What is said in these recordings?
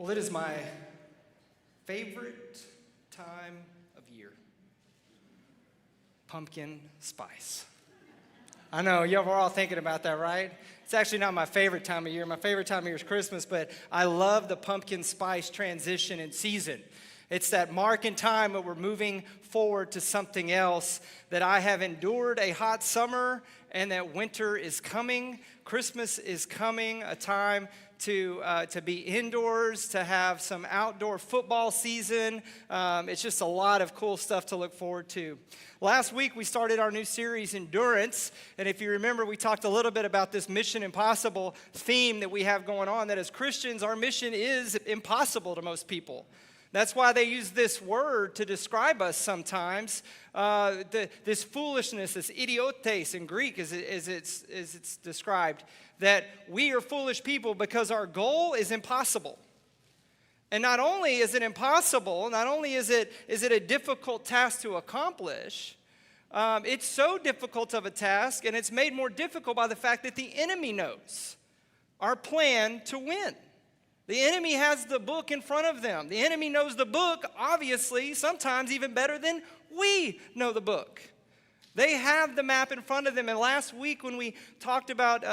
Well, it is my favorite time of year. Pumpkin spice. I know, y'all were all thinking about that, right? It's actually not my favorite time of year. My favorite time of year is Christmas, but I love the pumpkin spice transition in season. It's that mark in time that we're moving forward to something else, that I have endured a hot summer and that winter is coming. Christmas is coming, a time to be indoors, to have some outdoor football season. It's just a lot of cool stuff to look forward to. Last week, we started our new series, Endurance, and if you remember, we talked a little bit about this Mission Impossible theme that we have going on, that as Christians, our mission is impossible to most people. That's why they use this word to describe us sometimes. This foolishness, this idiotes in Greek, as it's described, that we are foolish people because our goal is impossible. And not only is it impossible, not only is it a difficult task to accomplish, it's so difficult of a task, and it's made more difficult by the fact that the enemy knows our plan to win. The enemy has the book in front of them. The enemy knows the book, obviously, sometimes even better than we know the book. They have the map in front of them. And last week when we talked about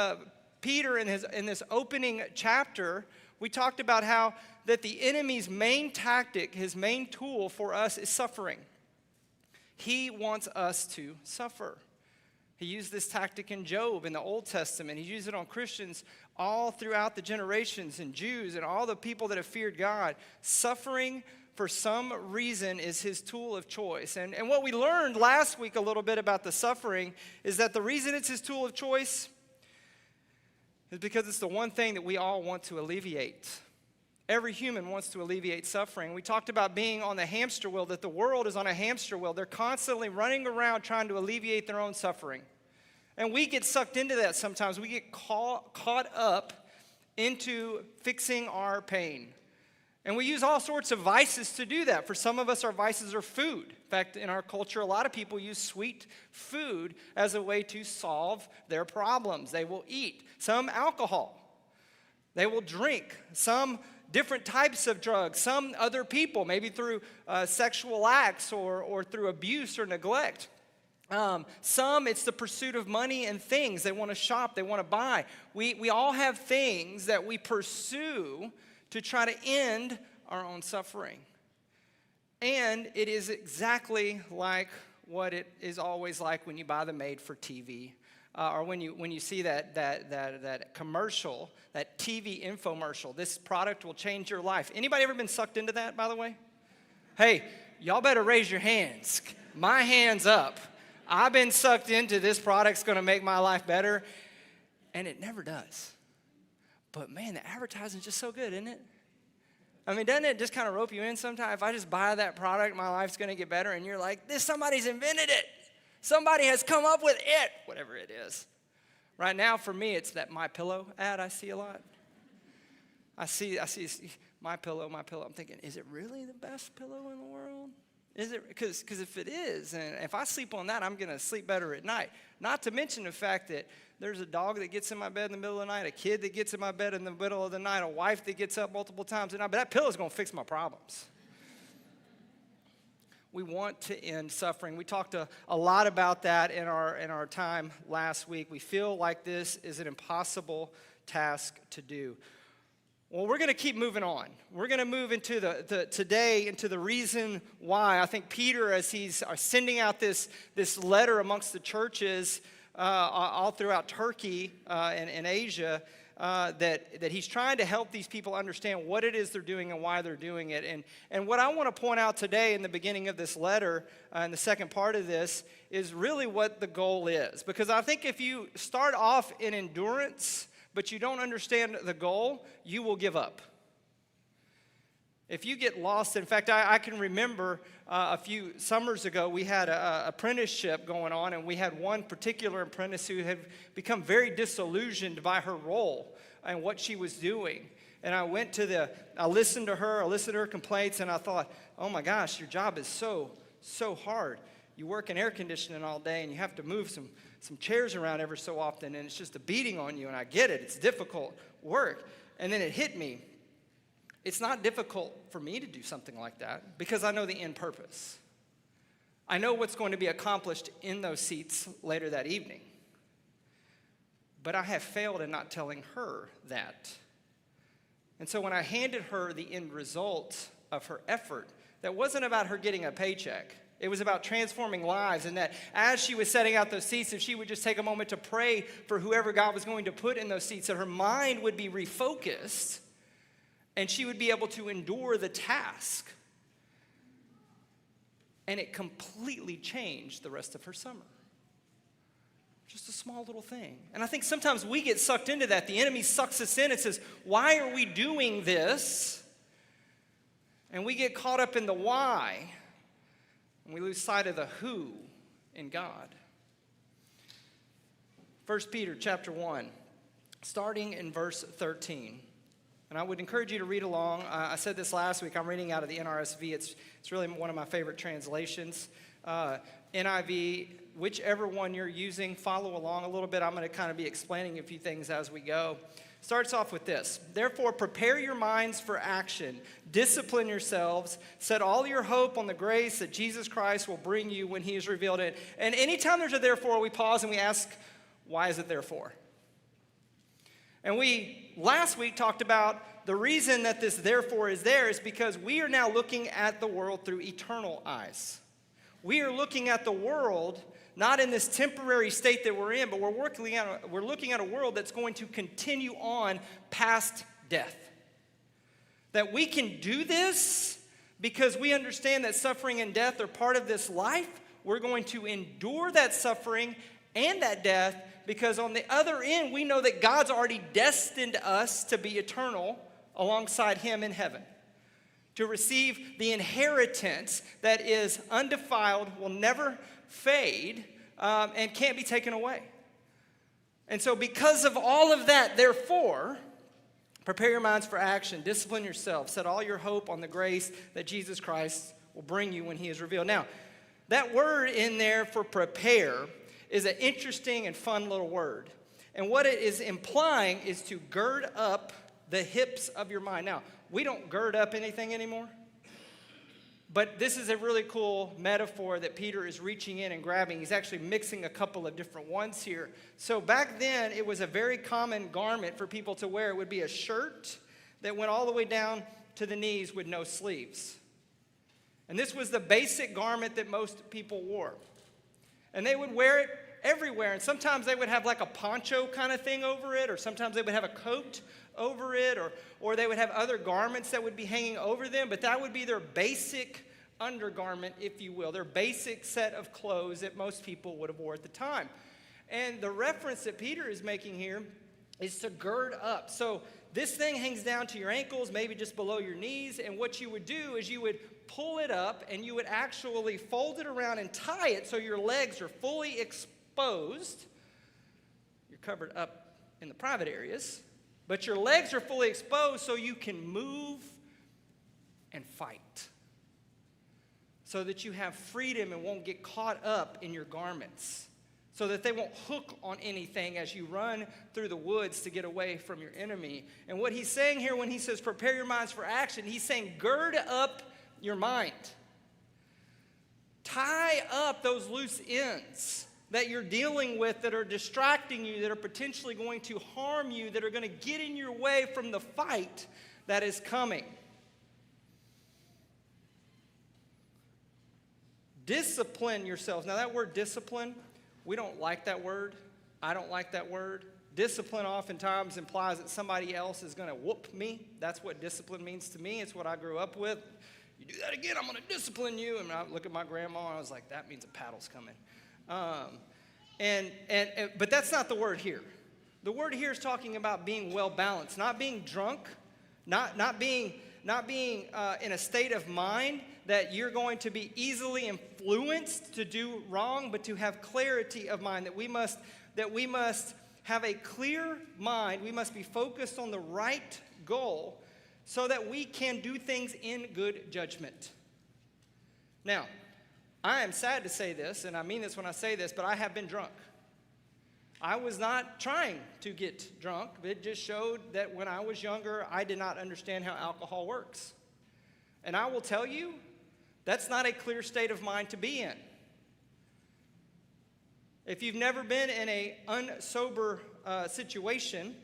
Peter in this opening chapter, we talked about how that the enemy's main tactic, his main tool for us is suffering. He wants us to suffer. He used this tactic in Job in the Old Testament. He used it on Christians all throughout the generations, and Jews and all the people that have feared God. Suffering, for some reason, is his tool of choice. And what we learned last week a little bit about the suffering is that the reason it's his tool of choice is because it's the one thing that we all want to alleviate. Every human wants to alleviate suffering. We talked about being on the hamster wheel, that the world is on a hamster wheel. They're constantly running around trying to alleviate their own suffering. And we get sucked into that sometimes. We get caught up into fixing our pain. And we use all sorts of vices to do that. For some of us, our vices are food. In fact, in our culture, a lot of people use sweet food as a way to solve their problems. They will eat. Some alcohol. They will drink. Some different types of drugs. Some other people, maybe through sexual acts or through abuse or neglect. Some, it's the pursuit of money and things. They want to shop, they want to buy. We all have things that we pursue to try to end our own suffering. And it is exactly like what it is always like when you buy the made-for-TV. Or when you see that commercial, that TV infomercial. This product will change your life. Anybody ever been sucked into that, by the way? Hey, y'all better raise your hands. My hand's up. I've been sucked into this product's going to make my life better, and it never does. But man, the advertising's just so good, isn't it? I mean, doesn't it just kind of rope you in sometimes? If I just buy that product, my life's going to get better, and you're like, somebody's invented it. Somebody has come up with it, whatever it is. Right now, for me, it's that My Pillow ad I see a lot. I see My Pillow. I'm thinking, is it really the best pillow in the world? Is it? Because if it is, and if I sleep on that, I'm going to sleep better at night. Not to mention the fact that there's a dog that gets in my bed in the middle of the night, a kid that gets in my bed in the middle of the night, a wife that gets up multiple times a night. But that pillow is going to fix my problems. We want to end suffering. We talked a lot about that in our time last week. We feel like this is an impossible task to do. Well, we're going to keep moving on. We're going to move into today into the reason why. I think Peter, as he's sending out this letter amongst the churches all throughout Turkey and Asia, that he's trying to help these people understand what it is they're doing and why they're doing it. And what I want to point out today in the beginning of this letter, in the second part of this, is really what the goal is. Because I think if you start off in endurance, but you don't understand the goal, you will give up. If you get lost, in fact, I can remember a few summers ago, we had an apprenticeship going on, and we had one particular apprentice who had become very disillusioned by her role and what she was doing. And I listened to her complaints, and I thought, oh my gosh, your job is so hard. You work in air conditioning all day, and you have to move some chairs around every so often, and it's just a beating on you, and I get it. It's difficult work. And then it hit me. it's not difficult for me to do something like that because I know the end purpose. I know what's going to be accomplished in those seats later that evening. But I have failed in not telling her that. And so when I handed her the end result of her effort, that wasn't about her getting a paycheck. It was about transforming lives, and that as she was setting out those seats, if she would just take a moment to pray for whoever God was going to put in those seats, that her mind would be refocused, and she would be able to endure the task. And it completely changed the rest of her summer. Just a small little thing. And I think sometimes we get sucked into that. The enemy sucks us in and says, why are we doing this? And we get caught up in the why. And we lose sight of the who in God. 1 Peter chapter 1, starting in verse 13. And I would encourage you to read along. I said this last week. I'm reading out of the NRSV. It's really one of my favorite translations. NIV, whichever one you're using, follow along a little bit. I'm going to kind of be explaining a few things as we go. Starts off with this. Therefore, prepare your minds for action. Discipline yourselves. Set all your hope on the grace that Jesus Christ will bring you when he is revealed. And anytime there's a therefore, we pause and we ask, why is it therefore? And we last week talked about the reason that this therefore is there is because we are now looking at the world through eternal eyes. We are looking at the world not in this temporary state that we're in, but we're looking at a world that's going to continue on past death. That we can do this because we understand that suffering and death are part of this life. We're going to endure that suffering and that death because on the other end, we know that God's already destined us to be eternal alongside him in heaven. To receive the inheritance that is undefiled, will never fade, and can't be taken away. And so because of all of that, therefore, prepare your minds for action, discipline yourself, set all your hope on the grace that Jesus Christ will bring you when he is revealed. Now, that word in there for prepare is an interesting and fun little word. And what it is implying is to gird up the hips of your mind. Now, we don't gird up anything anymore. But this is a really cool metaphor that Peter is reaching in and grabbing. He's actually mixing a couple of different ones here. So back then, it was a very common garment for people to wear. It would be a shirt that went all the way down to the knees with no sleeves. And this was the basic garment that most people wore. And they would wear it everywhere. And sometimes they would have like a poncho kind of thing over it, or sometimes they would have a coat over it, or they would have other garments that would be hanging over them, but that would be their basic undergarment, if you will, their basic set of clothes that most people would have wore at the time. And the reference that Peter is making here is to gird up. So this thing hangs down to your ankles, maybe just below your knees, and what you would do is you would pull it up and you would actually fold it around and tie it so your legs are fully exposed. You're covered up in the private areas. But your legs are fully exposed so you can move and fight. So that you have freedom and won't get caught up in your garments. So that they won't hook on anything as you run through the woods to get away from your enemy. And what he's saying here when he says prepare your minds for action, he's saying gird up your mind. Tie up those loose ends that you're dealing with that are distracting you, that are potentially going to harm you, that are going to get in your way from the fight that is coming. Discipline yourselves. Now that word discipline, we don't like that word. I don't like that word. Discipline oftentimes implies that somebody else is going to whoop me. That's what discipline means to me. It's what I grew up with. You do that again, I'm going to discipline you. And I look at my grandma and I was like, that means a paddle's coming. But that's not the word here. The word here is talking about being well balanced, not being drunk, not being in a state of mind that you're going to be easily influenced to do wrong, but to have clarity of mind, that we must have a clear mind. We must be focused on the right goal so that we can do things in good judgment. Now, I am sad to say this, and I mean this when I say this, but I have been drunk. I was not trying to get drunk. It just showed that when I was younger, I did not understand how alcohol works. And I will tell you, that's not a clear state of mind to be in. If you've never been in an unsober situation,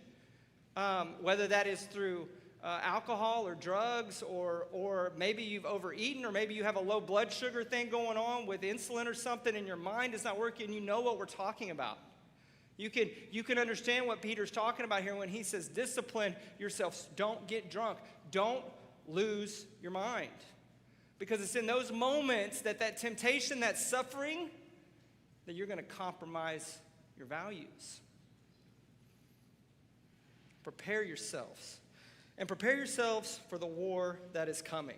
whether that is through alcohol or drugs, or maybe you've overeaten, or maybe you have a low blood sugar thing going on with insulin or something and your mind is not working, you know what we're talking about. You can understand what Peter's talking about here when he says, discipline yourselves. Don't get drunk. Don't lose your mind. Because it's in those moments that temptation, that suffering, that you're going to compromise your values. Prepare yourselves. And prepare yourselves for the war that is coming.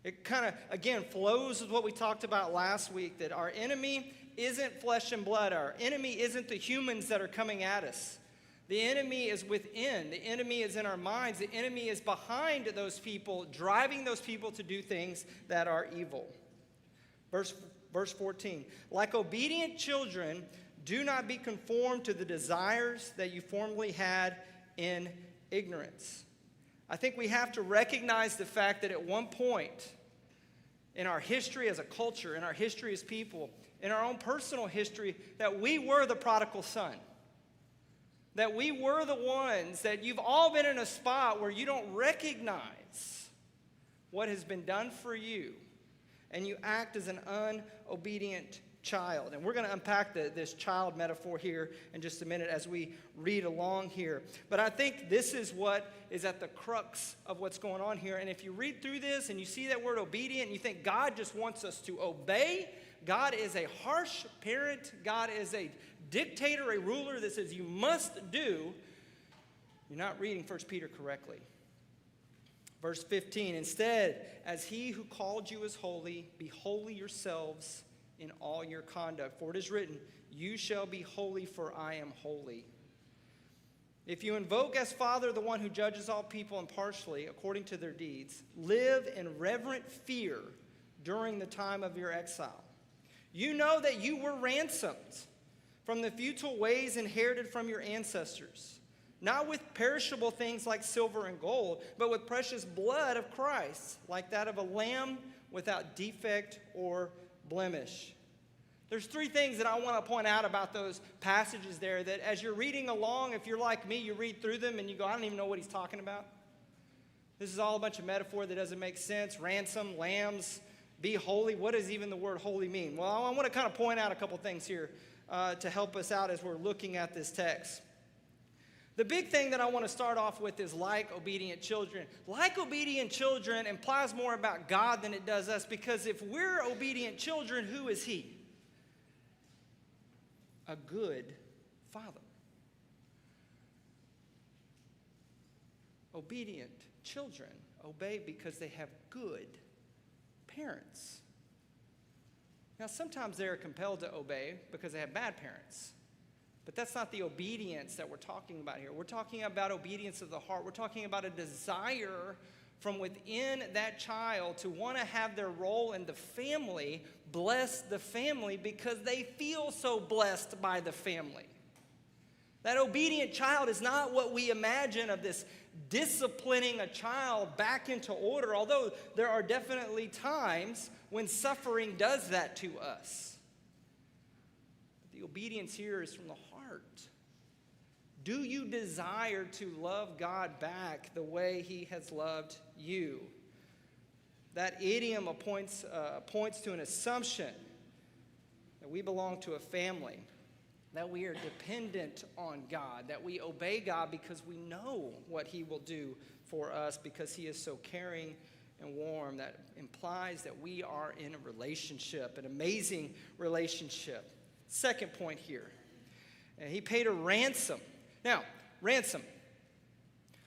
It kind of, again, flows with what we talked about last week, that our enemy isn't flesh and blood. Our enemy isn't the humans that are coming at us. The enemy is within. The enemy is in our minds. The enemy is behind those people, driving those people to do things that are evil. Verse 14, like obedient children, do not be conformed to the desires that you formerly had in ignorance. I think we have to recognize the fact that at one point in our history as a culture, in our history as people, in our own personal history, that we were the prodigal son. That we were the ones that you've all been in a spot where you don't recognize what has been done for you, and you act as an unobedient child. And we're going to unpack this child metaphor here in just a minute as we read along here. But I think this is what is at the crux of what's going on here. And if you read through this and you see that word obedient and you think God just wants us to obey, God is a harsh parent, God is a dictator, a ruler that says you must do, you're not reading 1 Peter correctly. Verse 15, instead, as he who called you is holy, be holy yourselves in all your conduct. For it is written, you shall be holy, for I am holy. If you invoke as Father the one who judges all people impartially according to their deeds, live in reverent fear during the time of your exile. You know that you were ransomed from the futile ways inherited from your ancestors, not with perishable things like silver and gold, but with precious blood of Christ, like that of a lamb without defect or blemish. There's three things that I want to point out about those passages there that as you're reading along, if you're like me, you read through them and you go, I don't even know what he's talking about. This is all a bunch of metaphor that doesn't make sense. Ransom, lambs, be holy. What does even the word holy mean? Well, I want to kind of point out a couple things here to help us out as we're looking at this text. The big thing that I want to start off with is like obedient children. Like obedient children implies more about God than it does us, because if we're obedient children, who is he? A good father. Obedient children obey because they have good parents. Now, sometimes they're compelled to obey because they have bad parents. But that's not the obedience that we're talking about here. We're talking about obedience of the heart. We're talking about a desire from within that child to want to have their role in the family, bless the family because they feel so blessed by the family. That obedient child is not what we imagine of this disciplining a child back into order, although there are definitely times when suffering does that to us. But the obedience here is from the heart. Do you desire to love God back the way he has loved you? That idiom points to an assumption that we belong to a family, that we are dependent on God, that we obey God because we know what he will do for us because he is so caring and warm. That implies that we are in a relationship, an amazing relationship. Second point here, he paid a ransom. Now, ransom.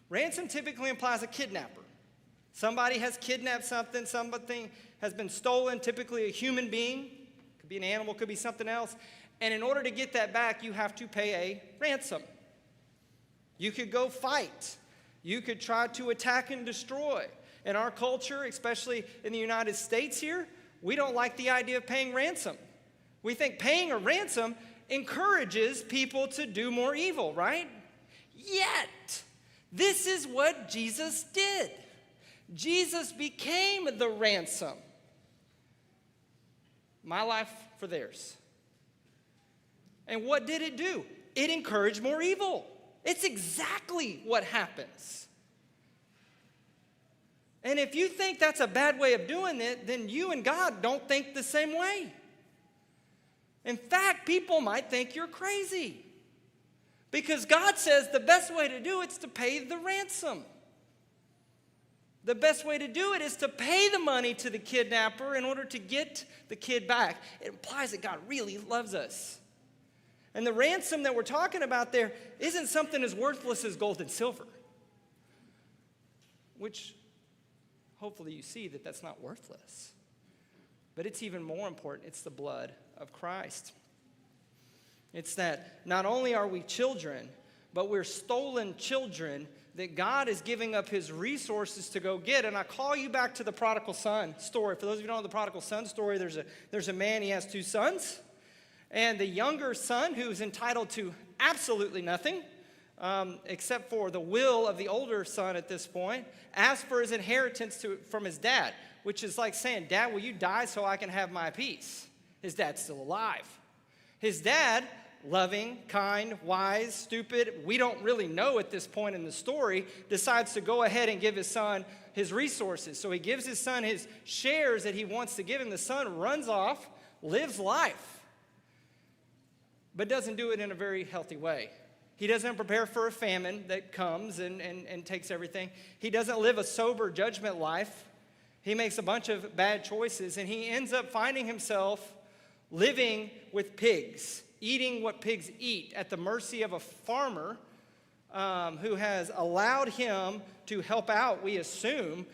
Ransom typically implies a kidnapper. Somebody has kidnapped something, something has been stolen, typically a human being. Could be an animal, could be something else. And in order to get that back, you have to pay a ransom. You could go fight. You could try to attack and destroy. In our culture, especially in the United States here, we don't like the idea of paying ransom. We think paying a ransom encourages people to do more evil, right? Yet, this is what Jesus did. Jesus became the ransom. My life for theirs. And what did it do? It encouraged more evil. It's exactly what happens. And if you think that's a bad way of doing it, then you and God don't think the same way. In fact, people might think you're crazy. Because God says the best way to do it is to pay the ransom. The best way to do it is to pay the money to the kidnapper in order to get the kid back. It implies that God really loves us. And the ransom that we're talking about there isn't something as worthless as gold and silver. Which, hopefully you see that that's not worthless. But it's even more important. It's the blood of Christ. It's that not only are we children, but we're stolen children that God is giving up his resources to go get. And I call you back to the Prodigal Son story. For those of you who don't know the Prodigal Son story, there's a man, he has two sons. And the younger son, who's entitled to absolutely nothing, except for the will of the older son at this point, asks for his inheritance from his dad, which is like saying, Dad, will you die so I can have my piece? His dad's still alive. His dad, loving, kind, wise, stupid, we don't really know at this point in the story, decides to go ahead and give his son his resources. So he gives his son his shares that he wants to give him. The son runs off, lives life, but doesn't do it in a very healthy way. He doesn't prepare for a famine that comes and takes everything. He doesn't live a sober judgment life. He makes a bunch of bad choices, and he ends up finding himself living with pigs, eating what pigs eat, at the mercy of a farmer who has allowed him to help out, we assume.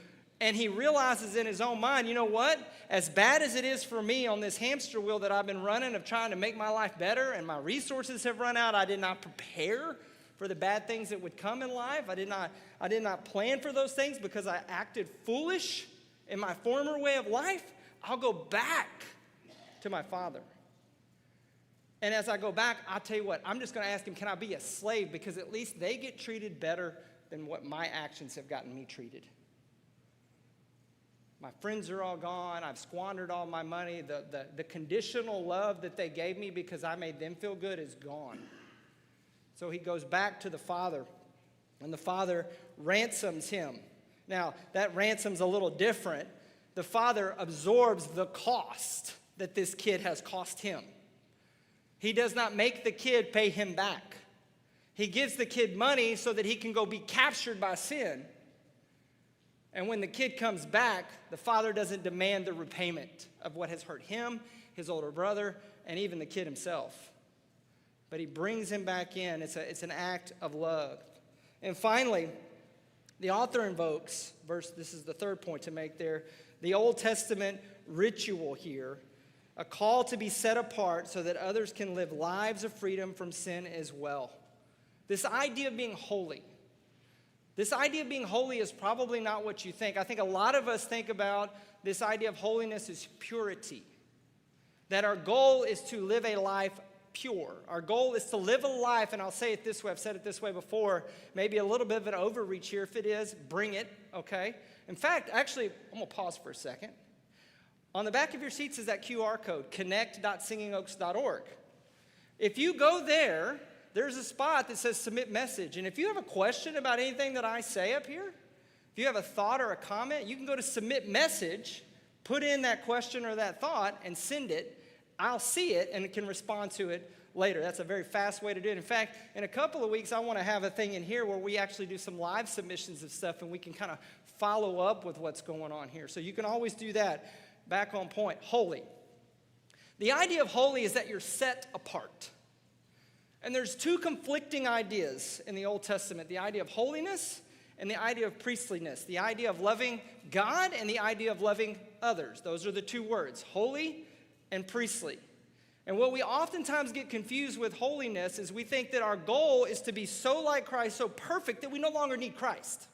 And he realizes in his own mind, you know what? As bad as it is for me on this hamster wheel that I've been running of trying to make my life better, and my resources have run out, I did not prepare for the bad things that would come in life. I did not plan for those things because I acted foolish in my former way of life. I'll go back to my father. And as I go back, I'll tell you what, I'm just going to ask him, can I be a slave? Because at least they get treated better than what my actions have gotten me treated. My friends are all gone. I've squandered all my money. The conditional love that they gave me because I made them feel good is gone. So he goes back to the father, and the father ransoms him. Now, that ransom's a little different. The father absorbs the cost that this kid has cost him. He does not make the kid pay him back. He gives the kid money so that he can go be captured by sin. And when the kid comes back, the father doesn't demand the repayment of what has hurt him, his older brother, and even the kid himself. But he brings him back in. It's an act of love. And finally, the author invokes, this is the third point to make there, the Old Testament ritual here, a call to be set apart so that others can live lives of freedom from sin as well. This idea of being holy. This idea of being holy is probably not what you think. I think a lot of us think about this idea of holiness as purity. That our goal is to live a life pure. Our goal is to live a life, and I'll say it this way, I've said it this way before, maybe a little bit of an overreach here. If it is, bring it, okay? In fact, actually, I'm going to pause for a second. On the back of your seats is that QR code, connect.singingoaks.org. If you go there, there's a spot that says submit message. And if you have a question about anything that I say up here, if you have a thought or a comment, you can go to submit message, put in that question or that thought, and send it. I'll see it and can respond to it later. That's a very fast way to do it. In fact, in a couple of weeks, I want to have a thing in here where we actually do some live submissions of stuff, and we can kind of follow up with what's going on here. So you can always do that. Back on point. Holy. The idea of holy is that you're set apart. And there's two conflicting ideas in the Old Testament, the idea of holiness and the idea of priestliness, the idea of loving God and the idea of loving others. Those are the two words, holy and priestly. And what we oftentimes get confused with holiness is we think that our goal is to be so like Christ, so perfect, that we no longer need Christ.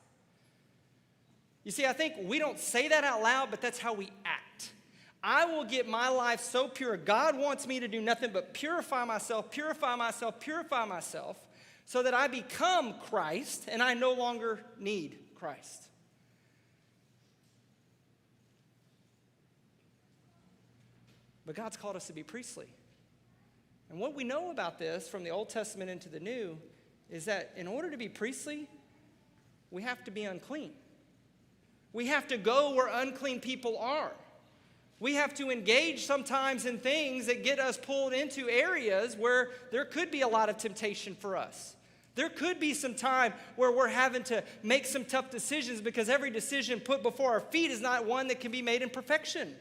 You see, I think we don't say that out loud, but that's how we act. I will get my life so pure. God wants me to do nothing but purify myself, purify myself, purify myself, so that I become Christ and I no longer need Christ. But God's called us to be priestly. And what we know about this from the Old Testament into the New is that in order to be priestly, we have to be unclean. We have to go where unclean people are. We have to engage sometimes in things that get us pulled into areas where there could be a lot of temptation for us. There could be some time where we're having to make some tough decisions because every decision put before our feet is not one that can be made in perfection.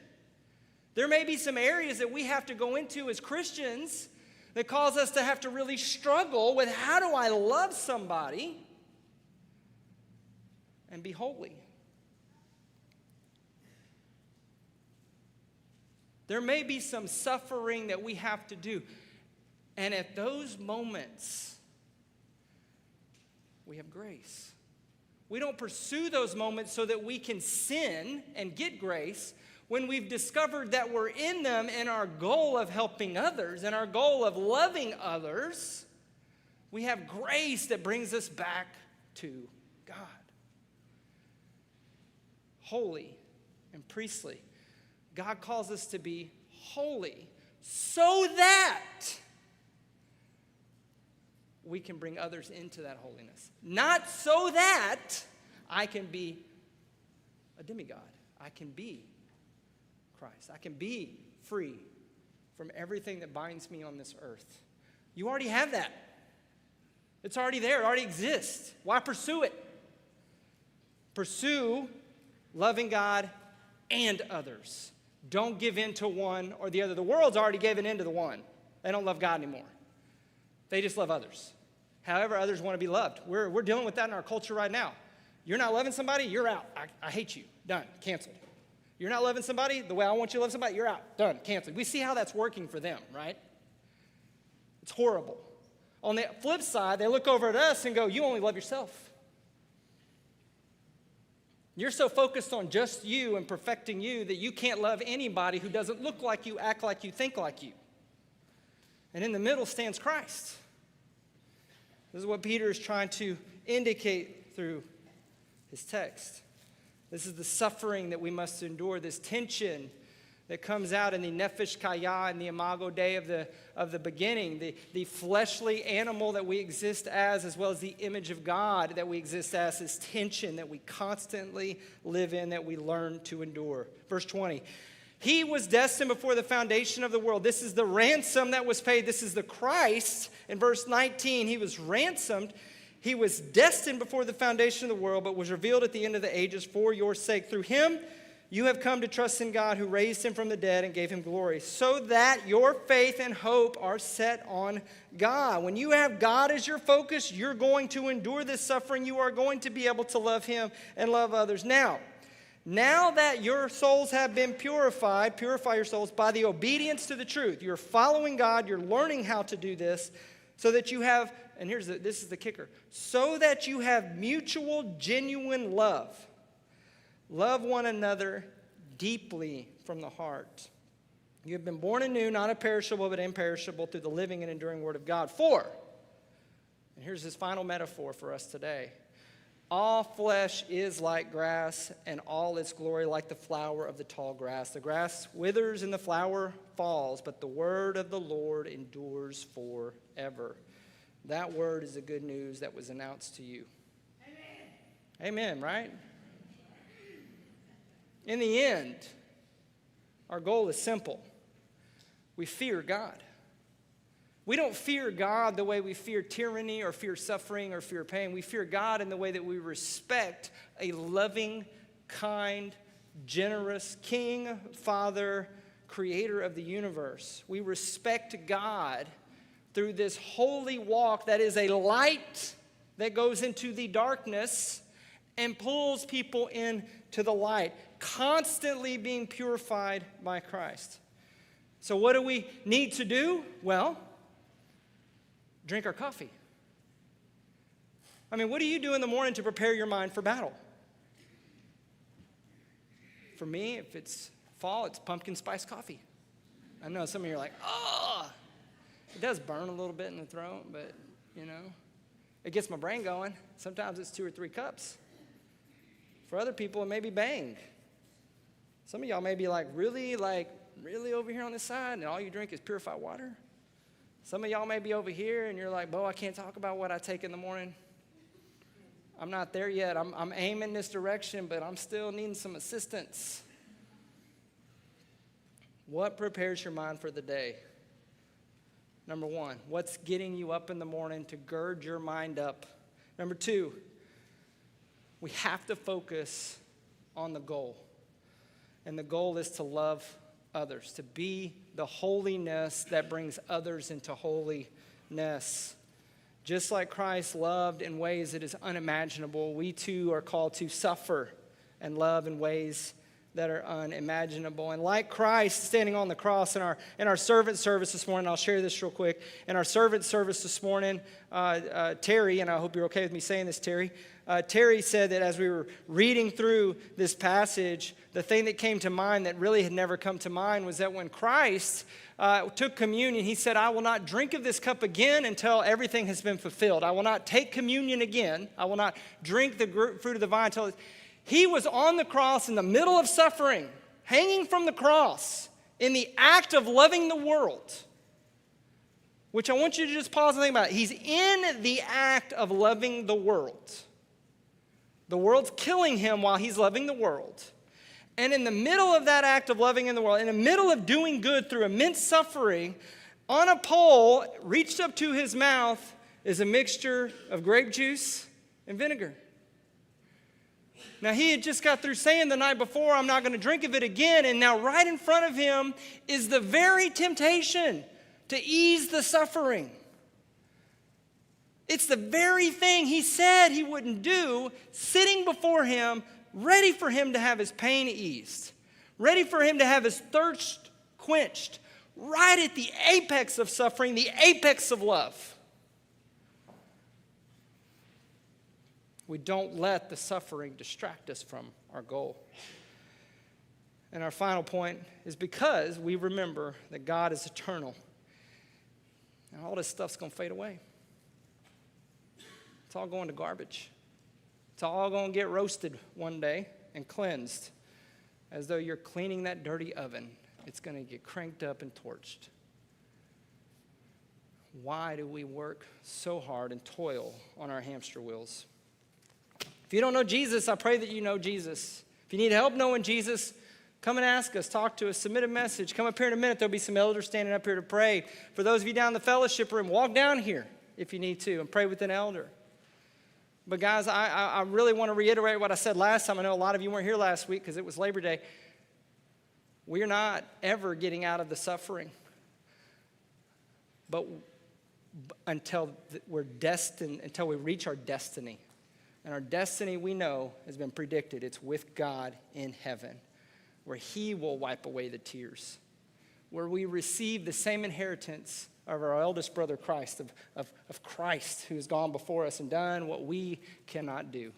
There may be some areas that we have to go into as Christians that cause us to have to really struggle with how do I love somebody and be holy. There may be some suffering that we have to do. And at those moments, we have grace. We don't pursue those moments so that we can sin and get grace when we've discovered that we're in them in our goal of helping others and our goal of loving others. We have grace that brings us back to God. Holy and priestly. God calls us to be holy so that we can bring others into that holiness. Not so that I can be a demigod. I can be Christ. I can be free from everything that binds me on this earth. You already have that. It's already there. It already exists. Why pursue it? Pursue loving God and others. Don't give in to one or the other. The world's already given in to the one. They don't love God anymore. They just love others. However, others want to be loved. We're dealing with that in our culture right now. You're not loving somebody, you're out. I hate you. Done. Canceled. You're not loving somebody the way I want you to love somebody, you're out. Done. Canceled. We see how that's working for them, right? It's horrible. On the flip side, they look over at us and go, you only love yourself. You're so focused on just you and perfecting you that you can't love anybody who doesn't look like you, act like you, think like you. And in the middle stands Christ. This is what Peter is trying to indicate through his text. This is the suffering that we must endure, this tension that comes out in the nefesh kaya and the imago Dei of the beginning, the fleshly animal that we exist as well as the image of God that we exist as, this tension that we constantly live in, that we learn to endure. Verse 20, he was destined before the foundation of the world. This is the ransom that was paid. This is the Christ. In verse 19, he was ransomed. He was destined before the foundation of the world, but was revealed at the end of the ages for your sake. Through him, you have come to trust in God who raised him from the dead and gave him glory, so that your faith and hope are set on God. When you have God as your focus, you're going to endure this suffering. You are going to be able to love him and love others. Now that your souls have been purified, purify your souls by the obedience to the truth. You're following God. You're learning how to do this so that you have, and this is the kicker, so that you have mutual, genuine love. Love one another deeply from the heart. You have been born anew, not a perishable, but imperishable, through the living and enduring word of God. For, and here's his final metaphor for us today, all flesh is like grass, and all its glory like the flower of the tall grass. The grass withers and the flower falls, but the word of the Lord endures forever. That word is the good news that was announced to you. Amen. Amen, right? In the end, our goal is simple. We fear God. We don't fear God the way we fear tyranny or fear suffering or fear pain. We fear God in the way that we respect a loving, kind, generous King, Father, Creator of the universe. We respect God through this holy walk that is a light that goes into the darkness and pulls people into the light, constantly being purified by Christ. So what do we need to do? Well, drink our coffee. I mean, what do you do in the morning to prepare your mind for battle? For me, if it's fall, it's pumpkin spice coffee. I know some of you are like, oh, it does burn a little bit in the throat, but, it gets my brain going. Sometimes it's 2 or 3 cups. For other people, it may be bang. Some of y'all may be really over here on this side, and all you drink is purified water. Some of y'all may be over here, and you're like, Beau, I can't talk about what I take in the morning. I'm not there yet. I'm aiming this direction, but I'm still needing some assistance. What prepares your mind for the day? Number 1, what's getting you up in the morning to gird your mind up? Number 2, we have to focus on the goal. And the goal is to love others, to be the holiness that brings others into holiness. Just like Christ loved in ways that is unimaginable, we too are called to suffer and love in ways that are unimaginable. And like Christ standing on the cross in our servant service this morning, I'll share this real quick. In our servant service this morning, Terry, and I hope you're okay with me saying this, Terry, Terry said that as we were reading through this passage, the thing that came to mind that really had never come to mind was that when Christ took communion, he said, I will not drink of this cup again until everything has been fulfilled. I will not take communion again. I will not drink the fruit of the vine until he was on the cross in the middle of suffering, hanging from the cross in the act of loving the world, which I want you to just pause and think about. He's in the act of loving the world. The world's killing him while he's loving the world. And in the middle of that act of loving in the world, in the middle of doing good through immense suffering, on a pole reached up to his mouth is a mixture of grape juice and vinegar. Now, he had just got through saying the night before, I'm not going to drink of it again. And now right in front of him is the very temptation to ease the suffering. It's the very thing he said he wouldn't do, sitting before him, ready for him to have his pain eased, ready for him to have his thirst quenched, right at the apex of suffering, the apex of love. We don't let the suffering distract us from our goal. And our final point is because we remember that God is eternal. And all this stuff's going to fade away. It's all going to garbage. It's all going to get roasted one day and cleansed. As though you're cleaning that dirty oven, it's going to get cranked up and torched. Why do we work so hard and toil on our hamster wheels? If you don't know Jesus, I pray that you know Jesus. If you need help knowing Jesus, come and ask us, talk to us, submit a message. Come up here in a minute. There'll be some elders standing up here to pray. For those of you down in the fellowship room, walk down here if you need to and pray with an elder. But guys, I really want to reiterate what I said last time. I know a lot of you weren't here last week because it was Labor Day. We're not ever getting out of the suffering. But until we reach our destiny. And our destiny, we know, has been predicted. It's with God in heaven, where he will wipe away the tears, where we receive the same inheritance of our eldest brother Christ, of Christ, who has gone before us and done what we cannot do.